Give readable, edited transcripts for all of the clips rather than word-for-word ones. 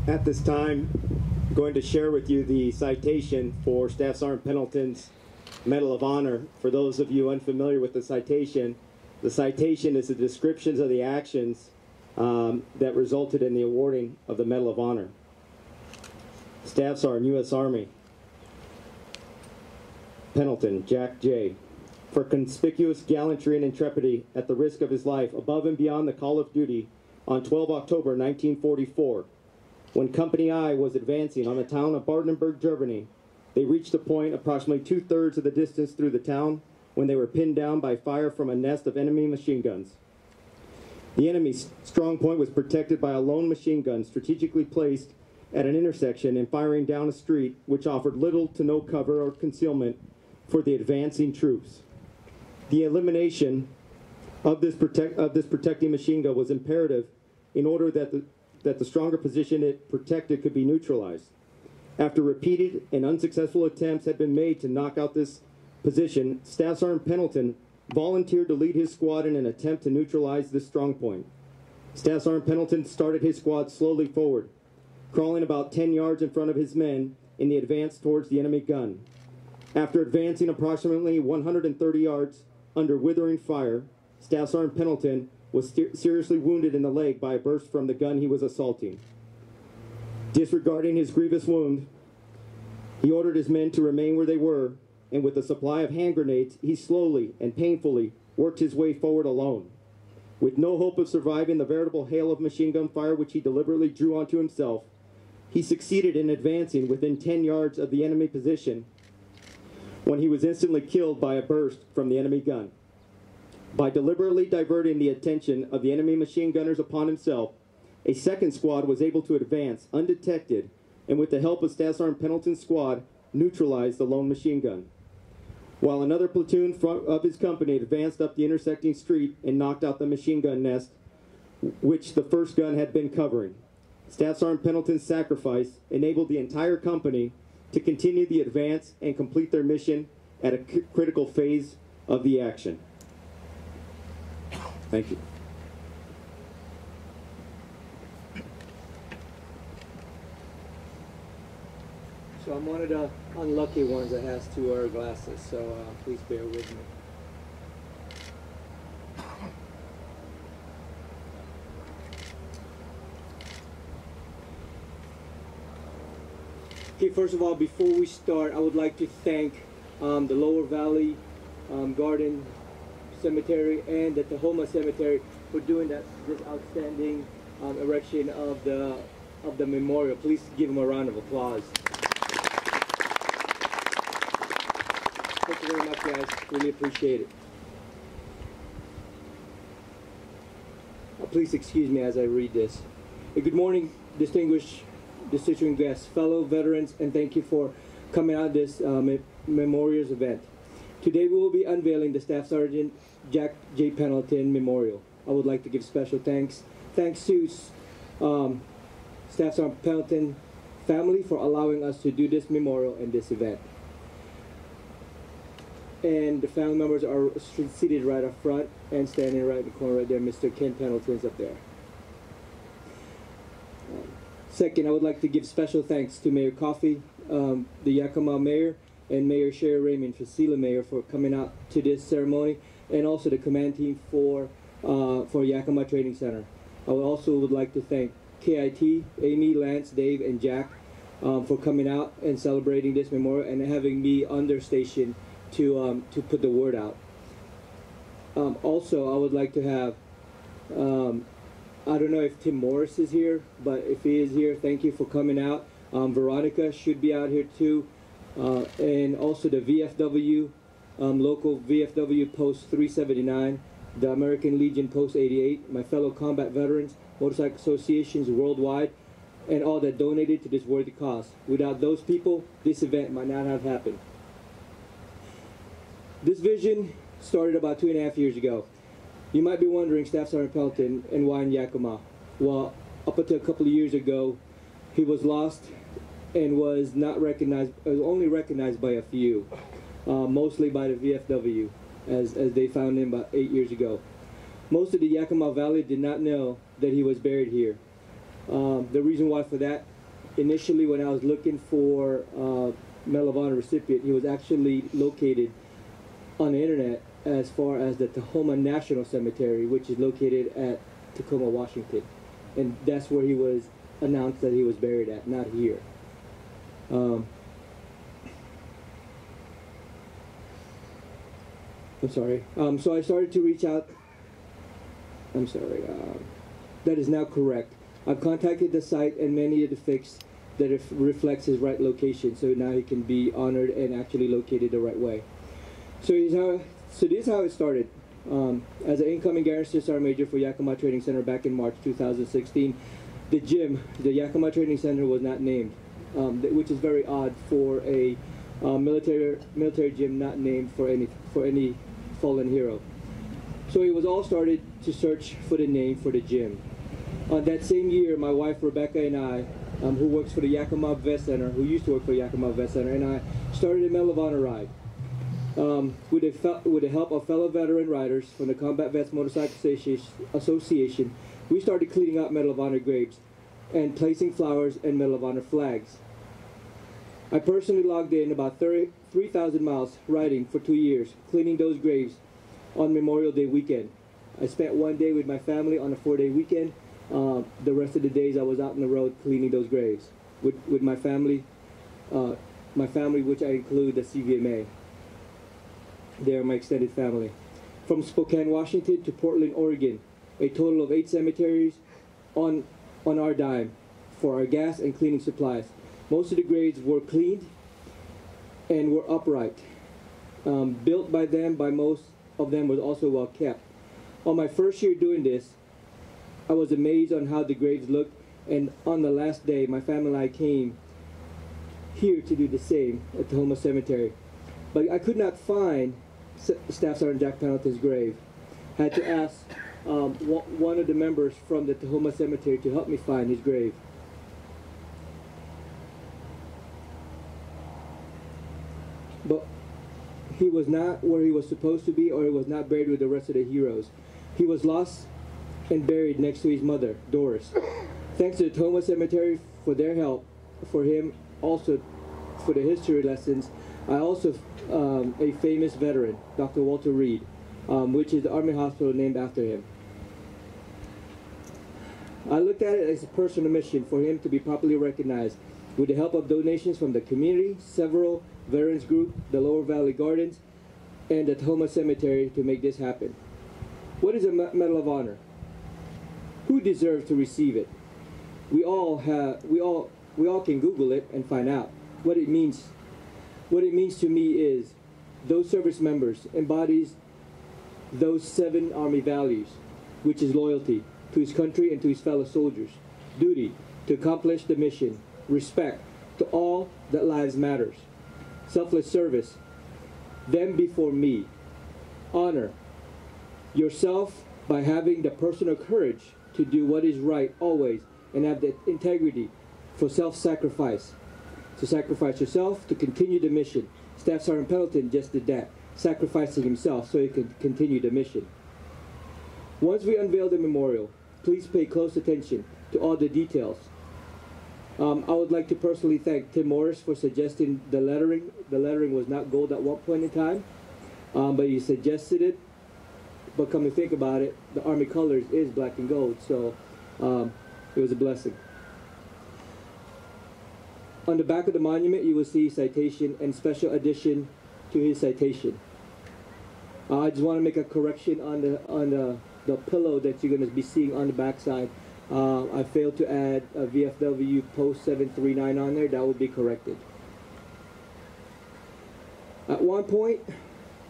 At this time, I'm going to share with you the citation for Staff Sergeant Pendleton's Medal of Honor. For those of you unfamiliar with the citation is the descriptions of the actions that resulted in the awarding of the Medal of Honor. Staff Sergeant, U.S. Army. Pendleton, Jack J. For conspicuous gallantry and intrepidity at the risk of his life above and beyond the call of duty on 12 October 1944, when Company I was advancing on the town of Bardenberg, Germany, they reached a point approximately 2/3 of the distance through the town when they were pinned down by fire from a nest of enemy machine guns. The enemy's strong point was protected by a lone machine gun strategically placed at an intersection and firing down a street which offered little to no cover or concealment for the advancing troops. The elimination of this protecting machine gun was imperative in order that the stronger position it protected could be neutralized. After repeated and unsuccessful attempts had been made to knock out this position, Staff Sergeant Pendleton volunteered to lead his squad in an attempt to neutralize this strong point. Staff Sergeant Pendleton started his squad slowly forward, crawling about 10 yards in front of his men in the advance towards the enemy gun. After advancing approximately 130 yards under withering fire, Staff Sergeant Pendleton was seriously wounded in the leg by a burst from the gun he was assaulting. Disregarding his grievous wound, he ordered his men to remain where they were, and with a supply of hand grenades, he slowly and painfully worked his way forward alone. With no hope of surviving the veritable hail of machine gun fire which he deliberately drew onto himself, he succeeded in advancing within 10 yards of the enemy position when he was instantly killed by a burst from the enemy gun. By deliberately diverting the attention of the enemy machine gunners upon himself, a second squad was able to advance undetected and with the help of Staff Sergeant Pendleton's squad, neutralize the lone machine gun. While another platoon of his company advanced up the intersecting street and knocked out the machine gun nest which the first gun had been covering. Staff Sergeant Pendleton's sacrifice enabled the entire company to continue the advance and complete their mission at a critical phase of the action. Thank you. So I'm one of the unlucky ones that has to wear glasses, so please bear with me. Okay, first of all, before we start, I would like to thank the Lower Valley Garden Cemetery and the Tahoma Cemetery for doing this outstanding erection of the memorial. Please give them a round of applause. Thank you very much, guys. Really appreciate it. Please excuse me as I read this. Good morning, distinguished distinguished guests, fellow veterans, and thank you for coming out this memorials event. Today we will be unveiling the Staff Sergeant Jack J. Pendleton Memorial. I would like to give special thanks to Staff Sergeant Pendleton family for allowing us to do this memorial and this event. And the family members are seated right up front and standing right in the corner right there. Mr. Ken Pendleton's up there. Second, I would like to give special thanks to Mayor Coffey, the Yakima Mayor, and Mayor Sherry Raymond, Facila Mayor, for coming out to this ceremony, and also the command team for Yakima Training Center. I also would like to thank KIT, Amy, Lance, Dave, and Jack for coming out and celebrating this memorial and having me on their station to put the word out. Also, I would like to have, I don't know if Tim Morris is here, but if he is here, thank you for coming out. Veronica should be out here too. And also the VFW, local VFW Post 379, the American Legion Post 88, my fellow combat veterans, motorcycle associations worldwide, and all that donated to this worthy cause. Without those people, this event might not have happened. This vision started about 2.5 years ago. You might be wondering, Staff Sergeant Pendleton, and why in Yakima? Well, up until a couple of years ago, he was lost and was not recognized, only recognized by a few, mostly by the VFW, as they found him about 8 years ago. Most of the Yakima Valley did not know that he was buried here. The reason why for that, initially when I was looking for Medal of Honor recipient, he was actually located on the internet as far as the Tahoma National Cemetery, which is located at Tacoma, Washington. And that's where he was announced that he was buried at, not here. I'm sorry. So I started to reach out. I'm sorry. That is now correct. I've contacted the site and many of the fix that reflects his right location, so now he can be honored and actually located the right way. So this is how it started. As an incoming Garrison Sergeant Major for Yakima Training Center back in March 2016, the gym, the Yakima Training Center, was not named, which is very odd for a military gym not named for any fallen hero. So it was all started to search for the name for the gym. That same year, my wife Rebecca and I, who works for the Yakima Vet Center, who used to work for Yakima Vet Center, and I started a Medal of Honor ride. With the help of fellow veteran riders from the Combat Vets Motorcycle Association, we started cleaning up Medal of Honor graves and placing flowers and Medal of Honor flags. I personally logged in about 3,000 miles riding for 2 years, cleaning those graves on Memorial Day weekend. I spent one day with my family on a 4-day weekend. The rest of the days I was out on the road cleaning those graves with my family, which I include the CVMA. They are my extended family. From Spokane, Washington to Portland, Oregon, a total of 8 cemeteries on our dime for our gas and cleaning supplies. Most of the graves were cleaned and were upright. Built by them, by most of them was also well kept. On my first year doing this, I was amazed on how the graves looked, and on the last day, my family and I came here to do the same at Tahoma Cemetery. But I could not find Staff Sergeant Jack Pendleton's grave. Had to ask one of the members from the Tahoma Cemetery to help me find his grave. But he was not where he was supposed to be, or he was not buried with the rest of the heroes. He was lost and buried next to his mother, Doris. Thanks to the Tahoma Cemetery for their help, for him also for the history lessons. I also, a famous veteran, Dr. Walter Reed, which is the Army hospital named after him. I looked at it as a personal mission for him to be properly recognized with the help of donations from the community, several veterans groups, the Lower Valley Gardens, and the Tahoma Cemetery to make this happen. What is a Medal of Honor? Who deserves to receive it? We all can Google it and find out what it means. What it means to me is those service members embodies those 7 Army values, which is loyalty to his country and to his fellow soldiers, duty to accomplish the mission, respect to all that lives matters, selfless service, them before me, honor yourself by having the personal courage to do what is right always, and have the integrity for self-sacrifice, to sacrifice yourself to continue the mission. Staff Sergeant Pendleton just did that, sacrificing himself so he could continue the mission. Once we unveil the memorial, please pay close attention to all the details. I would like to personally thank Tim Morris for suggesting the lettering. The lettering was not gold at one point in time, but he suggested it. But come to think about it, the Army colors is black and gold, so it was a blessing. On the back of the monument, you will see citation and special addition to his citation. I just want to make a correction on the pillow that you're going to be seeing on the back side. I failed to add a VFW post 739 on there. That will be corrected. At one point,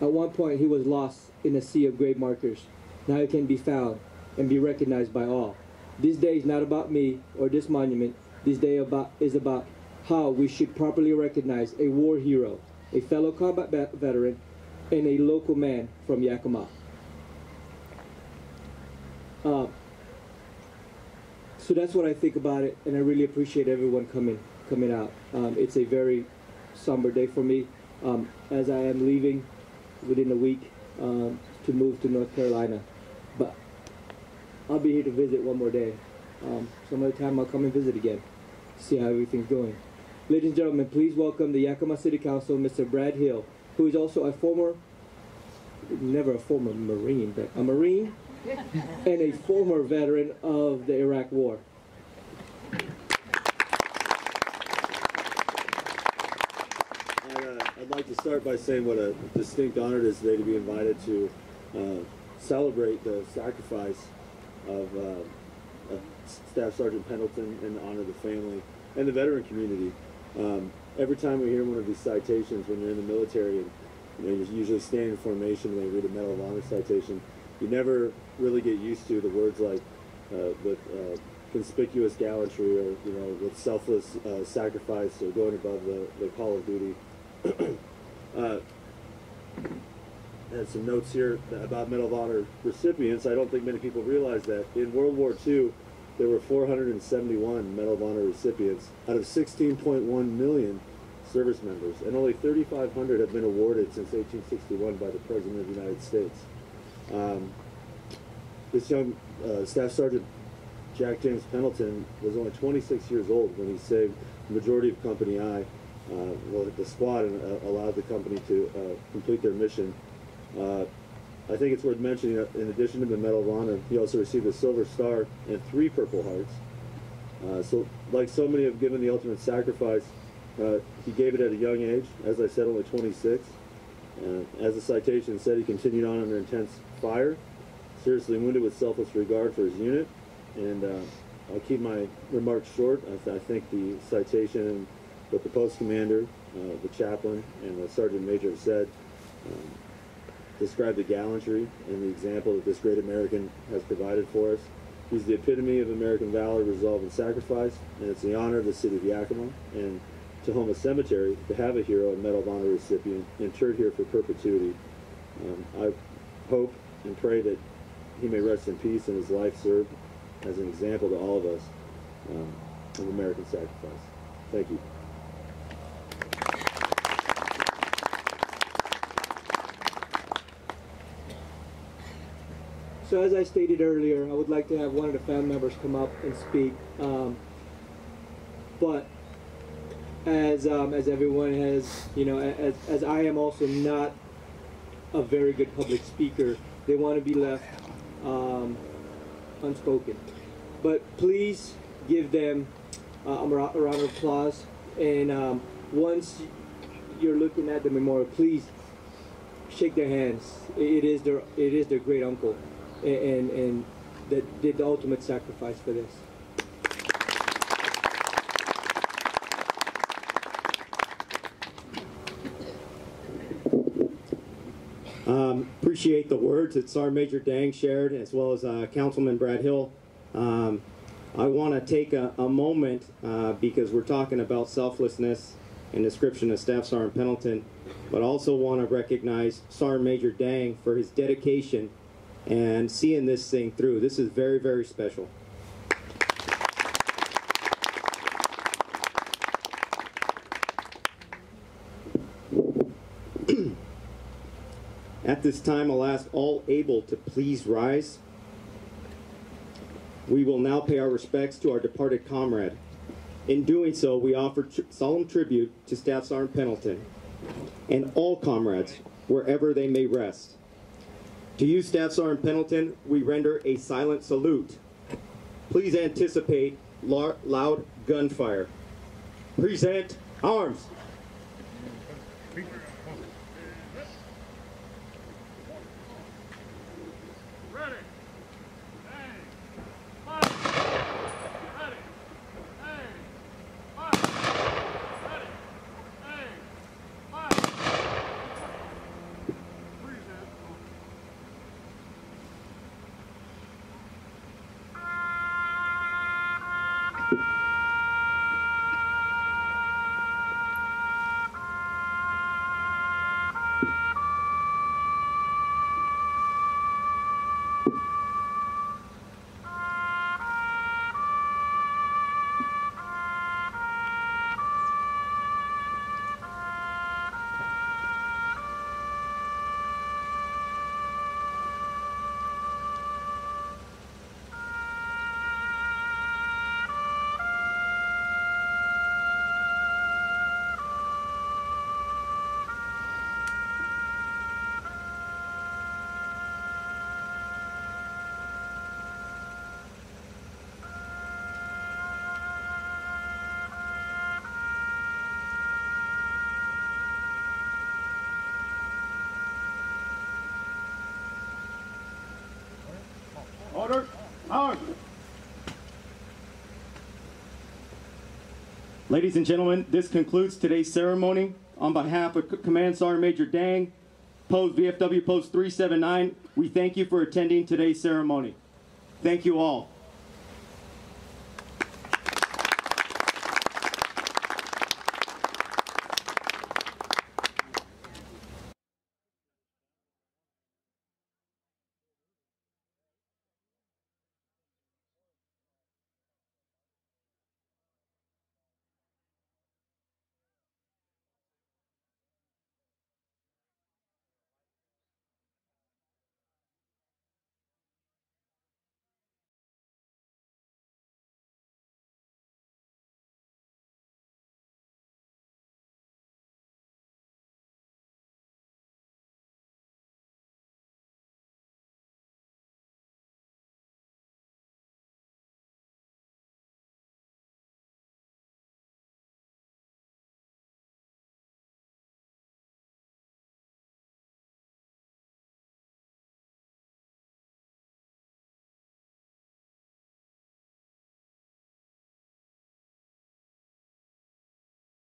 he was lost in a sea of grave markers. Now he can be found and be recognized by all. This day is not about me or this monument. This day is about how we should properly recognize a war hero, a fellow combat veteran, and a local man from Yakima. So that's what I think about it, and I really appreciate everyone coming out. It's a very somber day for me, as I am leaving within a week to move to North Carolina. But I'll be here to visit one more day. some other time I'll come and visit again, see how everything's going. Ladies and gentlemen, please welcome the Yakima City Council, Mr. Brad Hill, who is also never a former Marine, but a Marine and a former veteran of the Iraq War. I'd like to start by saying what a distinct honor it is today to be invited to celebrate the sacrifice of Staff Sergeant Pendleton and honor the family and the veteran community. Every time we hear one of these citations when you're in the military, and you're usually standing in formation when you read a Medal of Honor citation, you never really get used to the words like with conspicuous gallantry, or with selfless sacrifice, or going above the call of duty. And some notes here about Medal of Honor recipients. I don't think many people realize that in World War II, there were 471 Medal of Honor recipients out of 16.1 million service members, and only 3,500 have been awarded since 1861 by the President of the United States. This young Staff Sergeant Jack James Pendleton was only 26 years old when he saved the majority of Company I, the squad, and allowed the company to complete their mission. I think it's worth mentioning that in addition to the Medal of Honor, he also received a Silver Star and 3 Purple Hearts. So like so many have given the ultimate sacrifice, he gave it at a young age, as I said, only 26. As the citation said, he continued on under intense fire, seriously wounded with selfless regard for his unit. And I'll keep my remarks short. I think the citation and what the post commander, the chaplain, and the sergeant major have said describe the gallantry and the example that this great American has provided for us. He's the epitome of American valor, resolve, and sacrifice, and it's the honor of the city of Yakima and Tahoma Cemetery to have a hero and Medal of Honor recipient interred here for perpetuity. I hope and pray that he may rest in peace and his life served as an example to all of us of American sacrifice. Thank you. So as I stated earlier, I would like to have one of the family members come up and speak. But as everyone has, as I am also not a very good public speaker, they want to be left unspoken. But please give them a round of applause. And once you're looking at the memorial, please shake their hands. It is their great uncle, and that did the ultimate sacrifice for this. Appreciate the words that Sergeant Major Dang shared, as well as Councilman Brad Hill. I want to take a moment because we're talking about selflessness and description of Staff Sergeant Pendleton, but also want to recognize Sergeant Major Dang for his dedication and seeing this thing through. This is very, very special. At this time, I'll ask all able to please rise. We will now pay our respects to our departed comrade. In doing so, we offer solemn tribute to Staff Sergeant Pendleton and all comrades, wherever they may rest. To you, Staff Sergeant Pendleton, we render a silent salute. Please anticipate loud gunfire. Present arms. Order. Power. Ladies and gentlemen, this concludes today's ceremony. On behalf of Command Sergeant Major Dang, VFW Post 379, we thank you for attending today's ceremony. Thank you all.